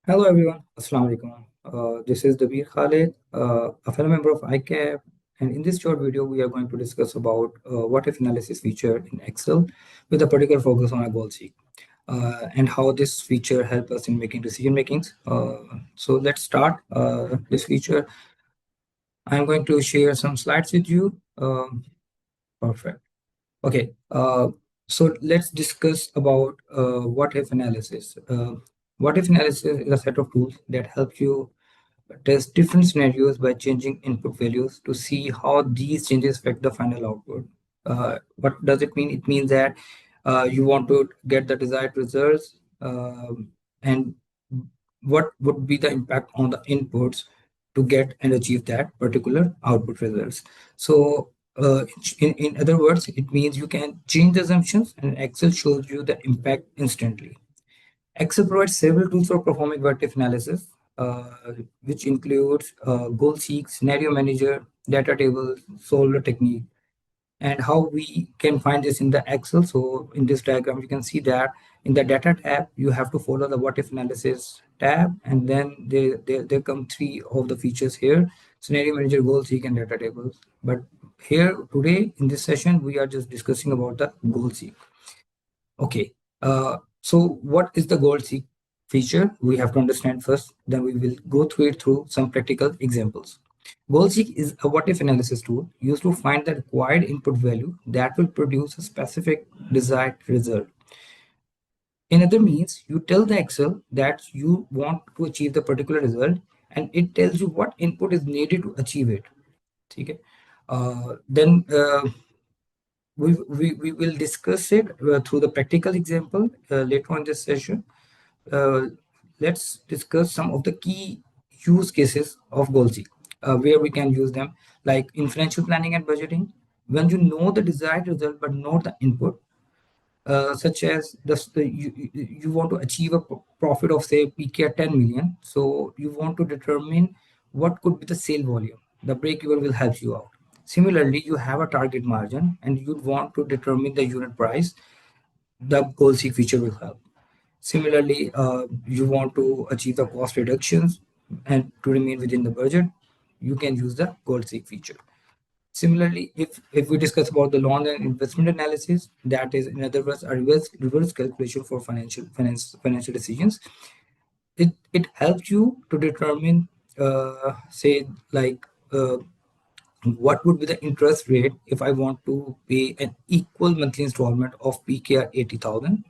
Hello everyone, Assalamu alaikum. This is Dabeer Khalid, a fellow member of ICAP, and in this short video, we are going to discuss about what if analysis feature in Excel with a particular focus on a goal seek and how this feature help us in making decision makings. So let's start this feature. I'm going to share some slides with you. Perfect. Okay, so let's discuss about what if analysis. What if analysis is a set of tools that help you test different scenarios by changing input values to see how these changes affect the final output. What does it mean? It means that you want to get the desired results, and what would be the impact on the inputs to get and achieve that particular output results. So, in other words, it means you can change the assumptions, and Excel shows you the impact instantly. Excel provides several tools for performing what-if analysis, uh, which includes goal seek, scenario manager, data table, solver technique, and how we can find this in the Excel. So in this diagram, you can see that in the data tab, you have to follow the what-if analysis tab, and then there come three of the features here: scenario manager, goal seek, and data tables. But here today in this session, we are just discussing about the goal seek. Okay. So what is the goal seek feature? We have to understand first, then we will go through it through some practical examples. Goal seek is a what if analysis tool used to find the required input value that will produce a specific desired result. In other means, you tell the Excel that you want to achieve the particular result, and it tells you what input is needed to achieve it. Okay. Then we will discuss it through the practical example later on this session. uh, let's discuss some of the key use cases of Goalseek, where we can use them, like in financial planning and budgeting. When you know the desired result but not the input, such as you want to achieve a profit of say PK at 10 million, so you want to determine what could be the sale volume. The break even will help you out. Similarly, you have a target margin and you want to determine the unit price. The Goalseek feature will help. Similarly, you want to achieve the cost reductions and to remain within the budget, you can use the goal seek feature. Similarly, if we discuss about the loan and investment analysis, that is in other words a reverse calculation for financial decisions. It helps you to determine, say like, what would be the interest rate if I want to pay an equal monthly installment of PKR 80,000.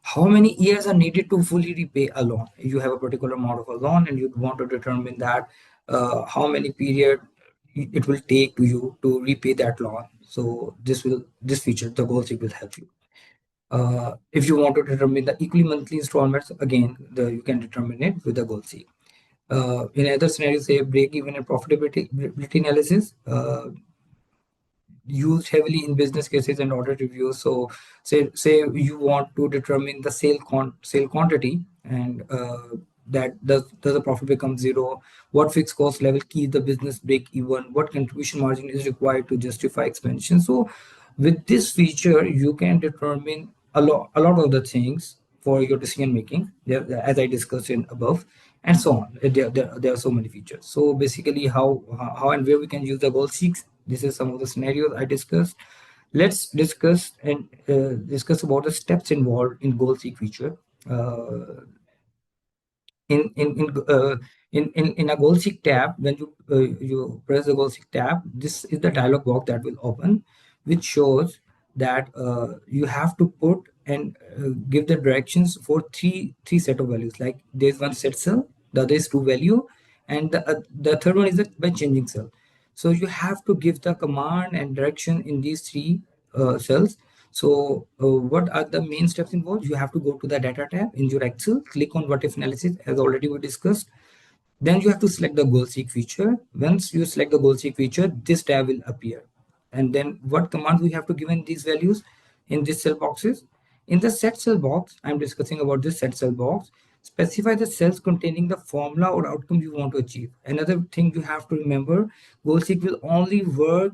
How many years are needed to fully repay a loan? You have a particular amount of a loan and you want to determine that how many period it will take to you to repay that loan. So this feature, the goal seek, will help you. If you want to determine the equally monthly installments, again, you can determine it with the goal seek. In other scenarios, say break even and profitability analysis, used heavily in business cases and audit reviews. So say you want to determine the sale quantity, and that does the profit become zero, what fixed cost level keep the business break even, what contribution margin is required to justify expansion. So with this feature you can determine a lot of the things for your decision making there, as I discussed in above, and so on. There are so many features. So basically how and where we can use the goal seeks, this is some of the scenarios I discussed. Let's discuss about the steps involved in goal seek feature. uh, in in in uh, in a goal seek tab, when you press the goal seek tab, this is the dialog box that will open, which shows that you have to put and give the directions for three set of values. Like there's one set cell, the other is two value, and the third one is the by changing cell. So you have to give the command and direction in these three cells. So what are the main steps involved? You have to go to the data tab in your Excel, click on what if analysis as already we discussed. Then you have to select the goal seek feature. Once you select the goal seek feature, this tab will appear. And then what commands we have to give in these values in these cell boxes? In the set cell box, I'm discussing about this set cell box. Specify the cells containing the formula or outcome you want to achieve. Another thing you have to remember, goal seek will only work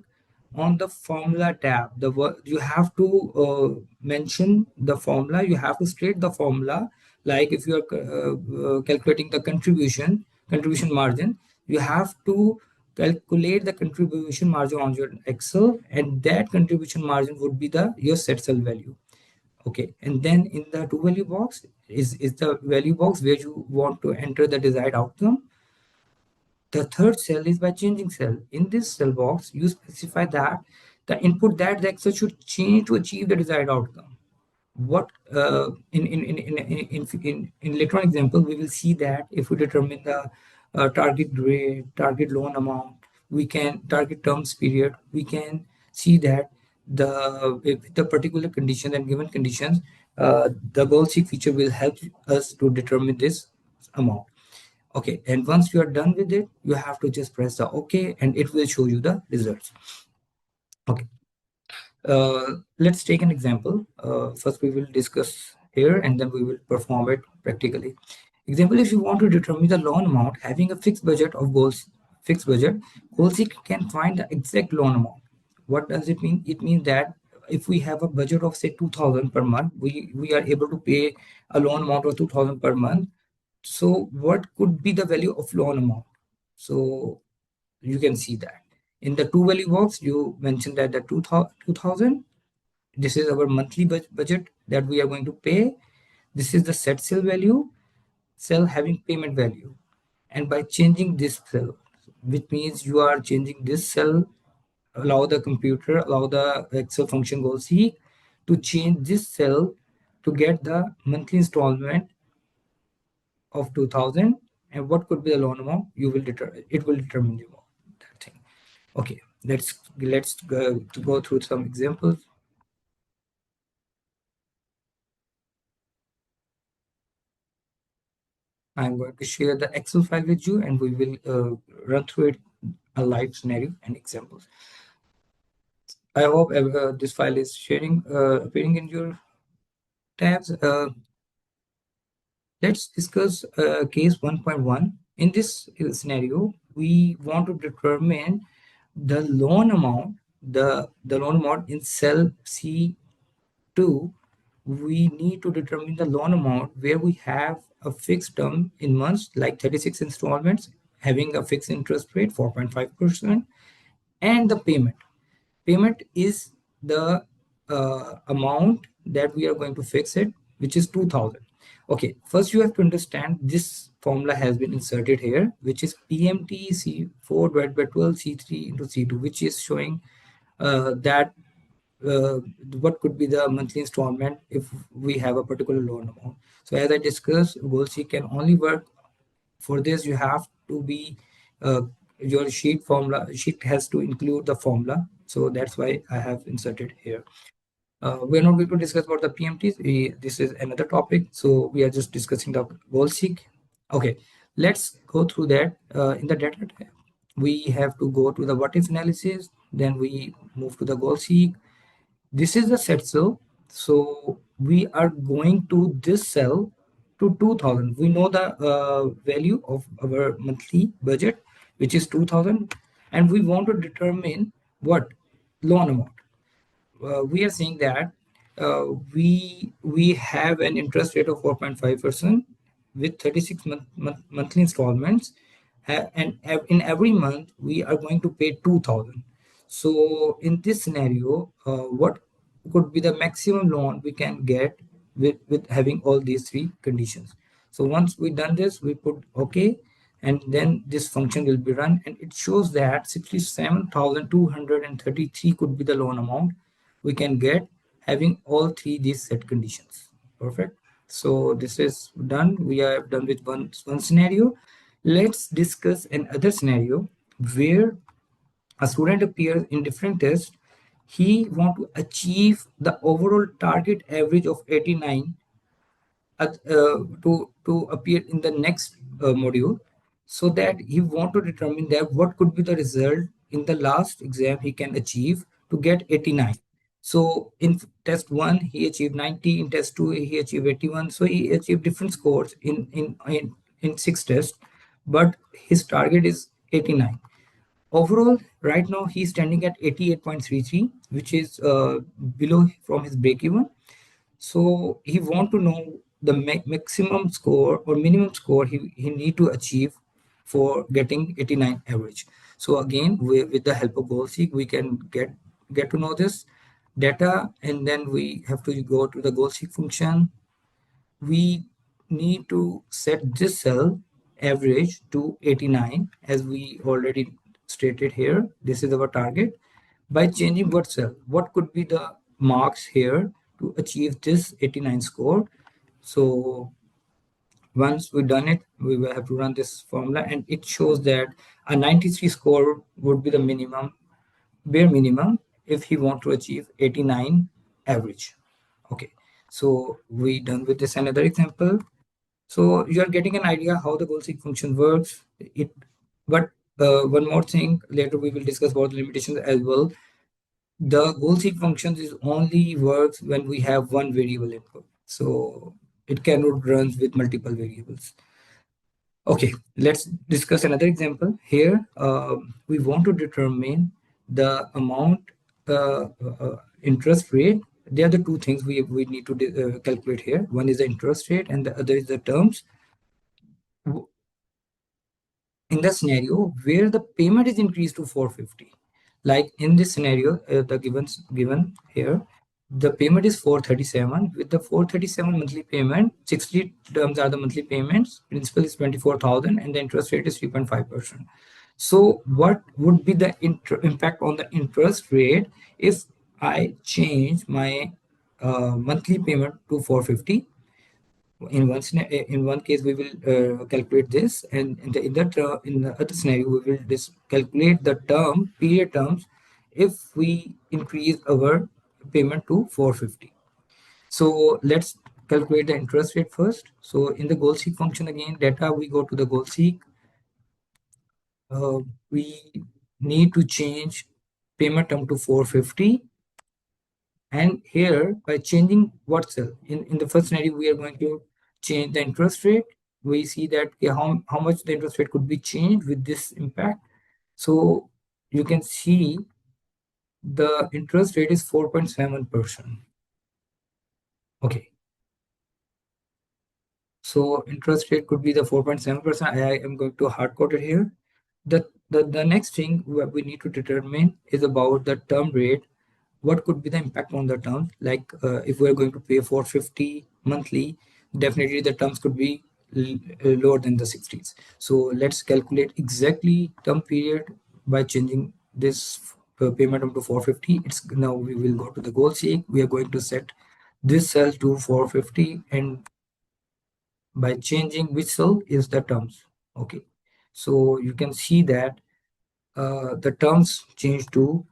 on the formula tab. You have to mention the formula. You have to state the formula Like if you are calculating the contribution margin, you have to calculate the contribution margin on your Excel, and that contribution margin would be the your set cell value. Okay, and then in the two value box is the value box where you want to enter the desired outcome. The third cell is by changing cell. In this cell box, you specify that the input that the Excel should change to achieve the desired outcome. What in later on example, we will see that if we determine the target rate, target loan amount, we can target terms period, we can see that with the particular condition and given conditions, the goal seek feature will help us to determine this amount. Okay, and once you are done with it, you have to just press the OK, and it will show you the results. Okay, let's take an example. First, we will discuss here, and then we will perform it practically. Example: if you want to determine the loan amount, having a fixed budget of fixed budget, GoalSeek can find the exact loan amount. What does it mean? It means that if we have a budget of say 2,000 per month, we are able to pay a loan amount of 2,000 per month. So what could be the value of loan amount? So you can see that in the two value box, you mentioned that the 2,000, this is our monthly budget that we are going to pay. This is the set cell value, cell having payment value. And by changing this cell, which means you are changing this cell, allow the Excel function goal seek to change this cell to get the monthly installment of 2,000, and what could be the loan amount, you will determine it will determine the amount, that thing. Okay, let's go through some examples. I'm going to share the Excel file with you, and we will run through it, a live scenario and examples. I hope this file is appearing in your tabs. Let's discuss case 1.1. In this scenario, we want to determine the loan amount, the loan amount in cell C2. We need to determine the loan amount where we have a fixed term in months, like 36 installments, having a fixed interest rate 4.5%, and the payment is the amount that we are going to fix it, which is 2,000. Okay, first you have to understand this formula has been inserted here, which is PMT C4 divided by 12 C3 into C2, which is showing that what could be the monthly installment if we have a particular loan amount. So as I discussed, GoalSeek can only work. For this, you have to be your sheet has to include the formula. So that's why I have inserted here. We're not going to discuss about the PMTs. This is another topic. So we are just discussing the GoalSeek. Okay, let's go through that. In the data tab, we have to go to the what if analysis. Then we move to the GoalSeek. This is the set cell. So we are going to this cell to 2,000. We know the value of our monthly budget, which is 2,000, and we want to determine what loan amount. We are saying that we have an interest rate of 4.5% with 36 monthly installments, and in every month we are going to pay 2,000. So in this scenario, what could be the maximum loan we can get with having all these three conditions? So once we done this, we put OK, and then this function will be run, and it shows that 67,233 could be the loan amount we can get having all three these set conditions. Perfect. So this is done. We are done with one scenario. Let's discuss another scenario where a student appears in different tests. He want to achieve the overall target average of 89 to appear in the next module, so that he want to determine that what could be the result in the last exam he can achieve to get 89. So in test 1 he achieved 90, in test 2 he achieved 81, so he achieved different scores in 6 tests, but his target is 89. Overall, right now he's standing at 88.33, which is below from his break even. So he want to know the maximum score or minimum score he need to achieve for getting 89 average. So again, with the help of goal seek, we can get to know this data, and then we have to go to the goal seek function. We need to set this cell average to 89, as we already stated here. This is our target. By changing what cell, what could be the marks here to achieve this 89 score. So once we done it, we will have to run this formula, and it shows that a 93 score would be the minimum, bare minimum, if he want to achieve 89 average. Okay, so we done with this another example. So you are getting an idea how the goal seek function works. But one more thing, later we will discuss about the limitations as well. The goal seek functions is only works when we have one variable input. So it cannot run with multiple variables. Okay, let's discuss another example. Here, we want to determine the amount, interest rate. There are the two things we need to calculate here. One is the interest rate and the other is the terms. In the scenario where the payment is increased to 450, like in this scenario, the given here, the payment is 437. With the 437 monthly payment, 60 terms are the monthly payments, principal is 24,000, and the interest rate is 3.5%. So what would be the impact on the interest rate if I change my monthly payment to 450? In one case we will calculate this, and in the other scenario we will calculate the period terms if we increase our payment to 450. So let's calculate the interest rate first. So in the goal seek function, again, data, we go to the goal seek. We need to change payment term to 450. And here, by changing what cell? In the first scenario, we are going to change the interest rate. We see that how much the interest rate could be changed with this impact. So you can see the interest rate is 4.7%. Okay. So interest rate could be the 4.7%. I am going to hard code it here. The next thing we need to determine is about the term rate. What could be the impact on the terms? Like if we're going to pay 450 monthly, definitely the terms could be lower than the 60s. So let's calculate exactly term period by changing this payment term to 450. It's now we will go to the goal seek. We are going to set this cell to 450, and by changing which cell is the terms. Okay, so you can see that the terms change to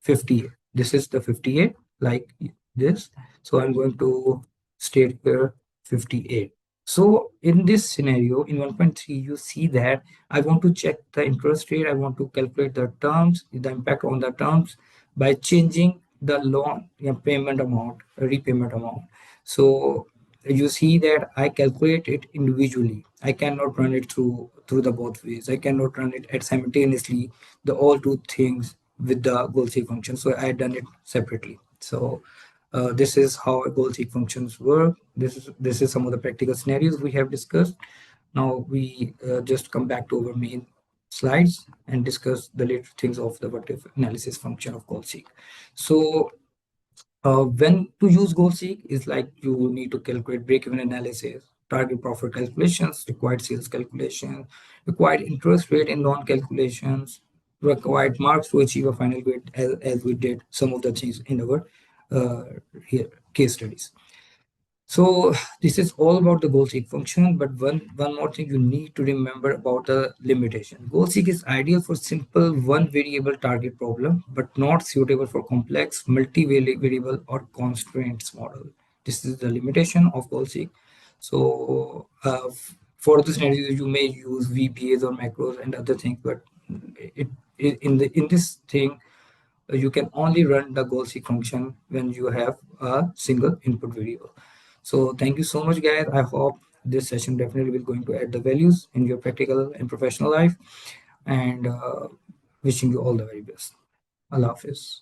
58. This is the 58, like this. So I'm going to state here 58. So in this scenario, in 1.3, you see that I want to check the interest rate. I want to calculate the terms, the impact on the terms by changing the loan payment amount, repayment amount. So you see that I calculate it individually. I cannot run it through the both ways. I cannot run it at simultaneously the all two things with the goal seek function. So I done it separately. So this is how goal seek functions work. This is some of the practical scenarios we have discussed. Now we just come back to our main slides and discuss the later things of the what if analysis function of goal seek. So when to use goal seek is like you need to calculate break-even analysis, target profit calculations, required sales calculation, required interest rate and loan calculations, required marks to achieve a final grade, as we did some of the things in our uh, here case studies. So this is all about the goal seek function, but one more thing you need to remember about the limitation. Goal seek is ideal for simple one variable target problem, but not suitable for complex multi-variable or constraints model. This is the limitation of goal seek. So for the scenario, you may use VBAs or macros and other things, but in this thing, you can only run the goal seek function when you have a single input variable. So thank you so much, guys. I hope this session definitely will going to add the values in your practical and professional life, and wishing you all the very best. Allah Hafiz.